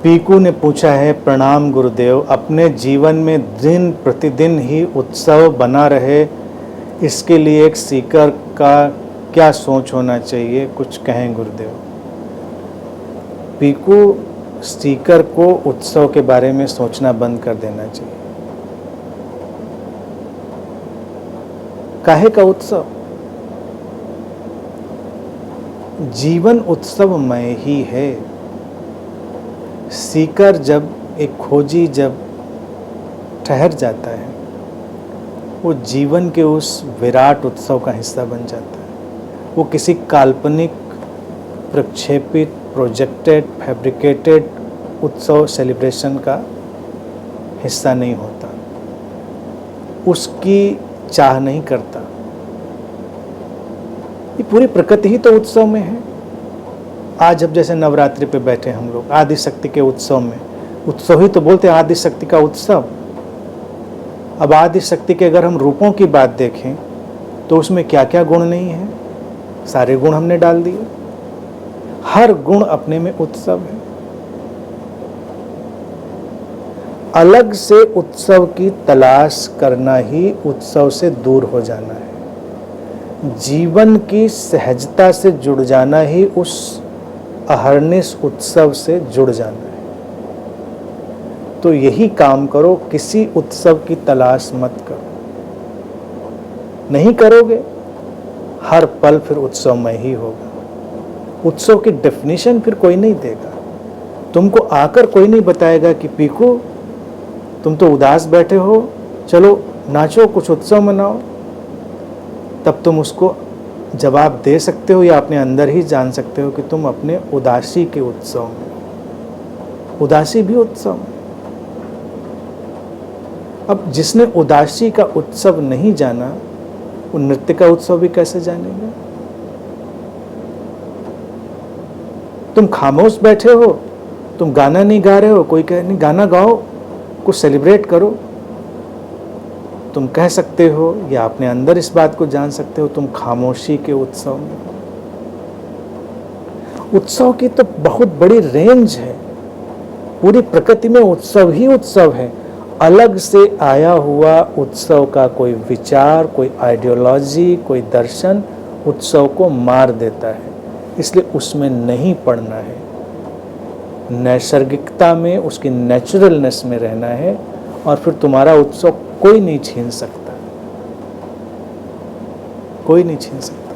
पीकू ने पूछा है, प्रणाम गुरुदेव, अपने जीवन में दिन प्रतिदिन ही उत्सव बना रहे, इसके लिए एक सीकर का क्या सोच होना चाहिए, कुछ कहें गुरुदेव। पीकू, सीकर को उत्सव के बारे में सोचना बंद कर देना चाहिए। काहे का उत्सव? जीवन उत्सवमय ही है। सीकर जब एक खोजी जब ठहर जाता है, वो जीवन के उस विराट उत्सव का हिस्सा बन जाता है। वो किसी काल्पनिक, प्रक्षेपित, प्रोजेक्टेड, फैब्रिकेटेड उत्सव सेलिब्रेशन का हिस्सा नहीं होता, उसकी चाह नहीं करता। ये पूरी प्रकृति ही तो उत्सव में है। आज अब जैसे नवरात्रि पे बैठे हम लोग आदि शक्ति के उत्सव में, उत्सव ही तो बोलते हैं आदि शक्ति का उत्सव। अब आदि शक्ति के अगर हम रूपों की बात देखें तो उसमें क्या क्या गुण नहीं है, सारे गुण हमने डाल दिए। हर गुण अपने में उत्सव है। अलग से उत्सव की तलाश करना ही उत्सव से दूर हो जाना है। जीवन की सहजता से जुड़ जाना ही उस अहर्निश उत्सव से जुड़ जाना है। तो यही काम करो, किसी उत्सव की तलाश मत करो। नहीं करोगे, हर पल फिर उत्सवमय ही होगा। उत्सव की डेफिनेशन फिर कोई नहीं देगा। तुमको आकर कोई नहीं बताएगा कि पीकू, तुम तो उदास बैठे हो, चलो नाचो, कुछ उत्सव मनाओ। तब तुम उसको जवाब दे सकते हो या अपने अंदर ही जान सकते हो कि तुम अपने उदासी के उत्सव में। उदासी भी उत्सव है। अब जिसने उदासी का उत्सव नहीं जाना, वो नृत्य का उत्सव भी कैसे जानेगा? तुम खामोश बैठे हो, तुम गाना नहीं गा रहे हो, कोई कहे नहीं गाना गाओ, कुछ सेलिब्रेट करो। तुम कह सकते हो या अपने अंदर इस बात को जान सकते हो, तुम खामोशी के उत्सव में। उत्सव की तो बहुत बड़ी रेंज है। पूरी प्रकृति में उत्सव ही उत्सव है। अलग से आया हुआ उत्सव का कोई विचार, कोई आइडियोलॉजी, कोई दर्शन उत्सव को मार देता है। इसलिए उसमें नहीं पड़ना है। नैसर्गिकता में, उसकी नेचुरलनेस में रहना है, और फिर तुम्हारा उत्सव कोई नहीं छीन सकता, कोई नहीं छीन सकता।